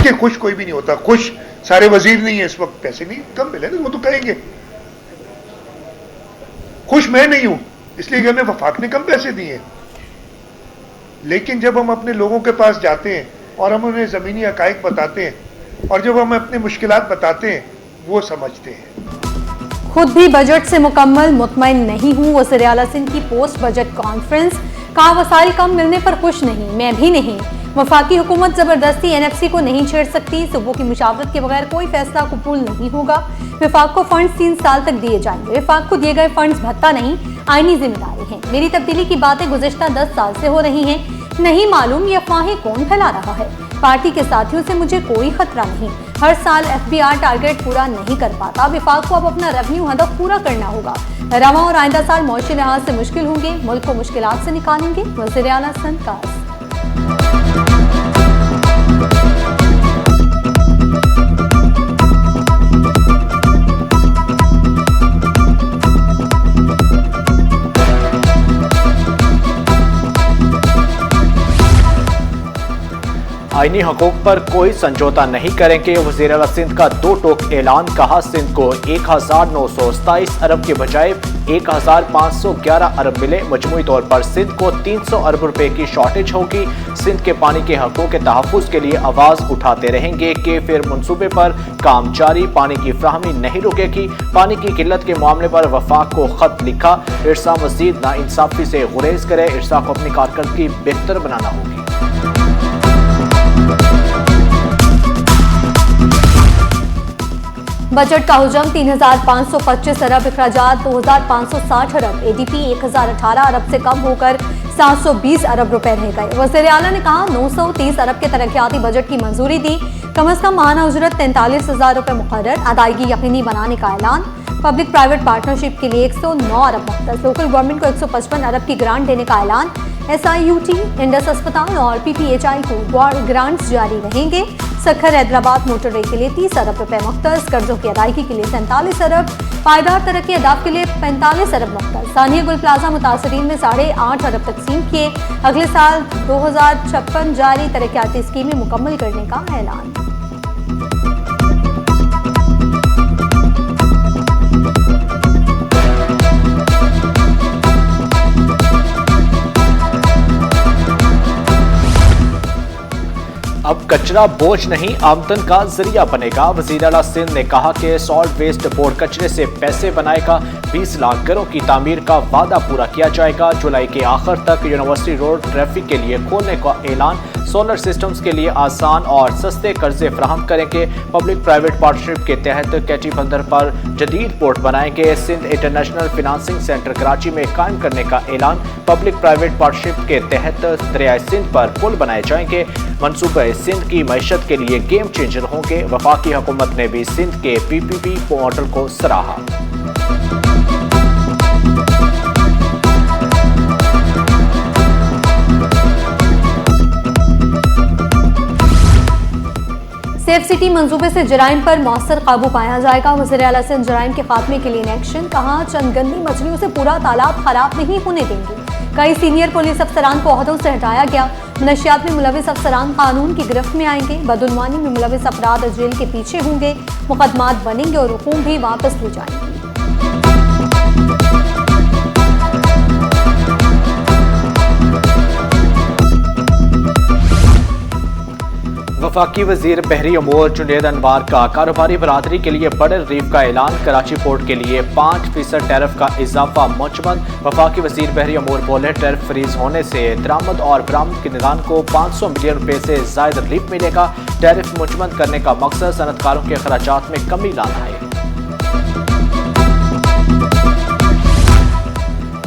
देखिए खुश कोई भी नहीं होता, खुश सारे वजीर नहीं है इस वक्त, पैसे नहीं कम मिले ना, वो तो कहेंगे। खुश मैं नहीं हूं इसलिए कि हमें वफाक ने कम पैसे दिए, लेकिन जब हम अपने लोगों के पास जाते हैं और हम उन्हें ज़मीनी हकाइक बताते हैं और जब हम अपनी मुश्किलात बताते हैं, वो समझते हैं। खुद भी बजट से मुकम्मल मुतमईन नहीं हूँ। वज़ीर आला सिंध की पोस्ट बजट कॉन्फ्रेंस, कहा वसाइल कम मिलने पर खुश नहीं, मैं भी नहीं। वफाकी हुकूमत जबरदस्ती NFC को नहीं छेड़ सकती, सूबों की मुशावरत के बगैर कोई फैसला कबूल नहीं होगा। विफाक को फंड्स 3 साल तक दिए जाएंगे। विफाक को दिए गए फंड्स भत्ता नहीं, आईनी जिम्मेदारी है। मेरी तब्दीली की बातें गुज़िश्ता 10 साल से हो रही हैं, नहीं मालूम ये अफवाहें कौन फैला रहा है। पार्टी के साथियों से मुझे कोई खतरा नहीं। हर साल FBR टारगेट पूरा नहीं कर पाता। विफाक को अब अपना रेवेन्यू हदफ पूरा करना होगा। रवा और आइंदा साल मौशी लिहाज से मुश्किल होंगे, मुल्क को मुश्किलात से निकालेंगे। वज़ीर आला सिंध का आईनी हकूक पर कोई समझौता नहीं करेंगे। वज़ीर आला सिंध का 2 टोक ऐलान, कहा सिंध को 1927 अरब के बजाय 1511 अरब मिले। मजमूई तौर पर सिंध को 300 अरब रुपए की शॉर्टेज होगी। सिंध के पानी के हकूक के तहफ़्फ़ुज़ के लिए आवाज़ उठाते रहेंगे कि फिर मनसूबे पर काम जारी, पानी की फ्राहमी नहीं रुकेगी। पानी की किल्लत के मामले पर वफाक को खत लिखा, इरसा मज़ीद नाइंसाफ़ी से गुरेज करे, इरसा को अपनी कारकर्दगी बेहतर बनाना होगी। बजट का हुजम 3525 अरब, अखराजात 2560 अरब, ADP 1018 अरब से कम होकर 720 अरब रुपए रह गए। वज़ीर आला ने कहा 930 अरब के तरक्याती बजट की मंजूरी दी। कम अज कम माहाना उजरत 43,000 रुपए मुकर्रर, अदायगी यकीनी बनाने का ऐलान। पब्लिक प्राइवेट पार्टनरशिप के लिए 109 अरब मुख्तस, लोकल गवर्नमेंट को 155 अरब की ग्रांट देने का ऐलान। SIUT, इंडस अस्पताल और PPHI को ग्रांट्स जारी रहेंगे। सखर हैदराबाद मोटरवे के लिए 30 अरब रुपए मुख्तस, कर्जों की अदायगी के लिए 47 अरब, पायदार तरक्की अहदाफ के लिए 45 अरब मुख्तस। सानिया गुल प्लाजा मुतासरीन में 8.5 अरब तकसीम किए। अगले साल 2056 जारी तरक्याती स्कीमें मुकम्मल करने का ऐलान। अब कचरा बोझ नहीं, आमदन का जरिया बनेगा। वज़ीर आला सिंध ने कहा कि सॉल्ट वेस्ट बोर्ड कचरे से पैसे बनाएगा। 20 लाख घरों की तामीर का वादा पूरा किया जाएगा। जुलाई के आखिर तक यूनिवर्सिटी रोड ट्रैफिक के लिए खोलने का ऐलान। सोलर सिस्टम्स के लिए आसान और सस्ते कर्जे फ्राहम करेंगे। पब्लिक प्राइवेट पार्टनरशिप के तहत कैटी बंदर पर जदीद पोर्ट बनाएंगे। Sindh international financing centre Karachi में कायम करने का ऐलान। पब्लिक प्राइवेट पार्टनरशिप के तहत दरियाए सिंध पर पुल बनाए जाएंगे। मनसूबे सिंध की मईशत के लिए गेम चेंजर होंगे। वफाकी हुकूमत ने भी सिंध के PPP मॉडल को सराहा। सेफ सिटी मंसूबे से जराइम पर मौसर काबू पाया जाएगा। वज़ीर आला सिंध जराइम के खात्मे के लिए इन एक्शन, कहा चंद गंदी मछलियों से पूरा तालाब खराब नहीं होने देंगे। कई सीनियर पुलिस अफसरान को ओहदों से हटाया गया। मनशियात में मुलविस अफसरान कानून की गिरफ्त में आएंगे। बदउनवानी में मुलविस अफराद जेल के पीछे होंगे। मुकदमात बनेंगे और हुकूम भी वापस ली जाएंगी। वफाकी वजीर बहरी अमूर जुनैद अनवार का कारोबारी बरादरी के लिए बड़े रिलीफ का ऐलान। कराची पोर्ट के लिए 5% टैरिफ का इजाफा मुजमद। वफाकी वजीर बहरी अमूर बोले टैरिफ फ्रीज होने से दरामद और बरामद के निदान को 500 मिलियन रुपए से ज्यादा रिलीफ मिलेगा। टैरिफ मुजमद करने का मकसद सनतकारों के खर्चात में कमी लाना है।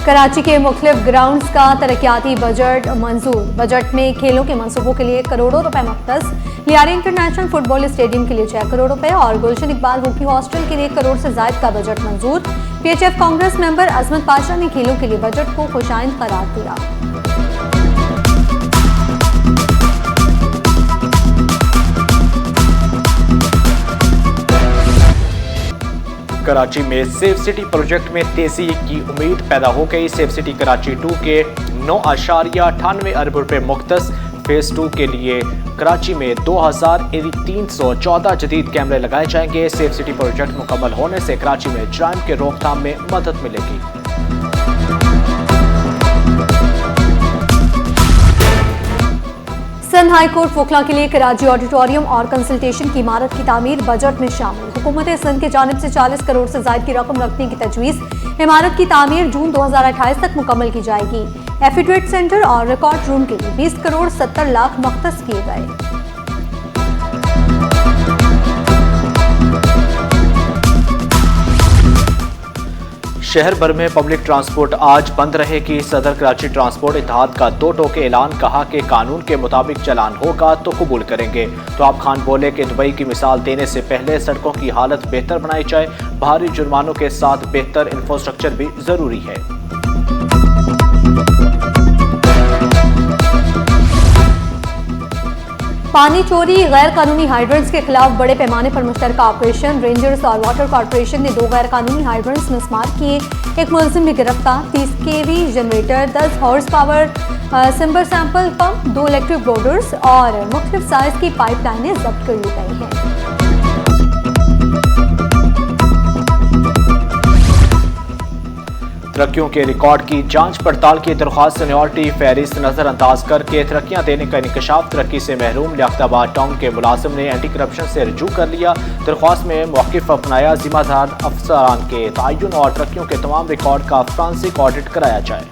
कराची के मुख्तलिफ ग्राउंड्स का तरक्याती बजट मंजूर। बजट में खेलों के मंसूबों के लिए करोड़ों रुपए मुख्तस। लियारी इंटरनेशनल फुटबॉल स्टेडियम के लिए 6 करोड़ रुपए और गुलशन इकबाल हॉकी हॉस्टल के लिए 1 करोड़ से ज्यादा का बजट मंजूर। PHF कांग्रेस मेंबर अजमत पाशा ने खेलों के लिए बजट को खुशाइंद करार दिया। कराची में सेफ सिटी प्रोजेक्ट में तेजी की उम्मीद पैदा हो गई। सेफ सिटी कराची 2 के 9.98 अरब रुपए मुख्तस। फेज 2 के लिए कराची में 2314 जदीद कैमरे लगाए जाएंगे। सेफ सिटी प्रोजेक्ट मुकम्मल होने से कराची में जराइम के रोकथाम में मदद मिलेगी। सिंध हाई कोर्ट वोकला के लिए कराची ऑडिटोरियम और कंसल्टेशन की इमारत की तामीर बजट में शामिल। हुकूमत सिंध की जानिब से 40 करोड़ से ज्यादा की रकम रखने की तजवीज़। इमारत की तामीर जून 2028 तक मुकम्मल की जाएगी। एफिडेविट सेंटर और रिकॉर्ड रूम के लिए 20 करोड़ 70 लाख मख्तस किए गए। शहर भर में पब्लिक ट्रांसपोर्ट आज बंद रहेगी। सदर कराची ट्रांसपोर्ट इत्तेहाद का 2 टोके ऐलान, कहा कि कानून के मुताबिक चलान होगा तो कबूल करेंगे। तो आप खान बोले कि दुबई की मिसाल देने से पहले सड़कों की हालत बेहतर बनाई जाए। भारी जुर्मानों के साथ बेहतर इंफ्रास्ट्रक्चर भी जरूरी है। पानी चोरी, गैर कानूनी हाइड्रेंट्स के खिलाफ बड़े पैमाने पर मुश्तरका ऑपरेशन। रेंजर्स और वाटर कॉर्पोरेशन ने 2 गैर कानूनी हाइड्रेंट्स मिसमार किए। एक मुलजिम भी गिरफ्तार। 30 kV generator, 10 horse power सिम्बर sample pump, 2 electric borders और मुख्तलिफ साइज की पाइपलाइनें जब्त कर ली गई हैं। तरक्कियों के रिकॉर्ड की जांच पड़ताल की दरख्वास्त सीनियरिटी फहरिस्त नजरअंदाज करके तरक्कियां देने का इंकशाफ। तरक्की से महरूम लियाकताबाद टाउन के मुलाजिम ने एंटी करप्शन से रजू कर लिया। दरख्वास्त में मौक़िफ़ अपनाया, जिम्मेदार अफसरान के तयन और तरक्कियों के तमाम रिकॉर्ड का फ्रांसिक ऑडिट कराया जाए।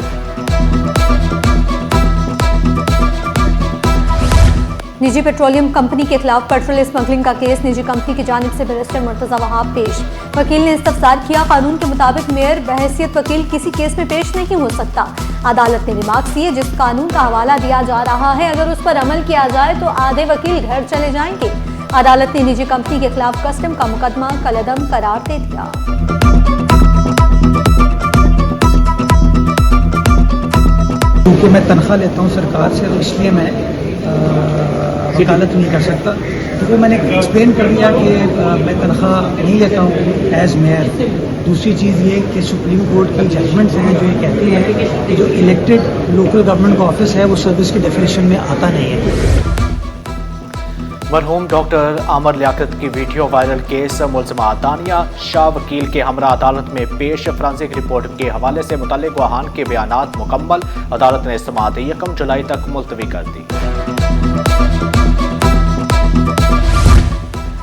निजी पेट्रोलियम कंपनी के खिलाफ पेट्रोल स्मगलिंग का केस। निजी कंपनी की जानिब से बैरिस्टर मुर्तजा वहाब पेश। वकील ने इस्तफसार किया, कानून के मुताबिक मेयर बहैसियत वकील किसी केस में पेश नहीं हो सकता। अदालत ने रिमार्क्स दिए, जिस कानून का हवाला दिया जा रहा है अगर उस पर अमल किया जाए तो आधे वकील घर चले जाएंगे। अदालत ने निजी कंपनी के खिलाफ कस्टम का मुकदमा कलअदम करार दे दिया। क्योंकि मैं तनख्वाह लेता हूँ सरकार से, तो इसलिए मैं वकालत नहीं कर सकता। तो वो मैंने एक्सप्लेन कर दिया कि मैं तनख्वाह नहीं लेता हूँ एज मेयर। दूसरी चीज़ ये कि सुप्रीम कोर्ट की जजमेंट्स हैं जो ये कहती हैं कि जो इलेक्टेड लोकल गवर्नमेंट का ऑफिस है वो सर्विस की डेफिनेशन में आता नहीं है। मरहूम डॉक्टर आमर लियाकत की वीडियो वायरल केस। मुलज़िमा दानिया शाह वकील के हमरा अदालत में पेश। फ्रांसिक रिपोर्ट के हवाले से मुतल्लिक़ गवाहान के बयानात मुकम्मल। अदालत ने समाअत 1 जुलाई तक मुलतवी कर दी।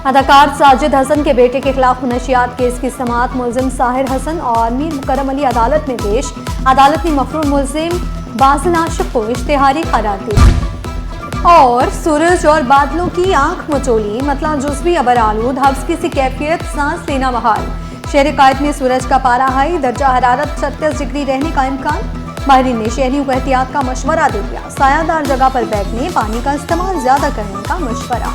अदाकार साजिद हसन के बेटे के खिलाफ मनशियात केस की समाअत। मुलजिम साहिर हसन और मीर मुकर्रम अली अदालत में पेश। अदालत ने मफरूर मुलजिम बासिल आशिक को इश्तिहारी करार दी। और सूरज और बादलों की आंख मचोली, मतलब जुज़वी अबर आलूद, हब्स की सी कैफियत, सांस लेना बहाल। शहर कायद में सूरज का पारा हाई, दर्जा हरारत 36 डिग्री रहने का इम्कान। माहिरीन ने शहरियों को एहतियात का मशवरा दे दिया। सायादार जगह पर बैठने, पानी का इस्तेमाल ज्यादा करने का मशवरा।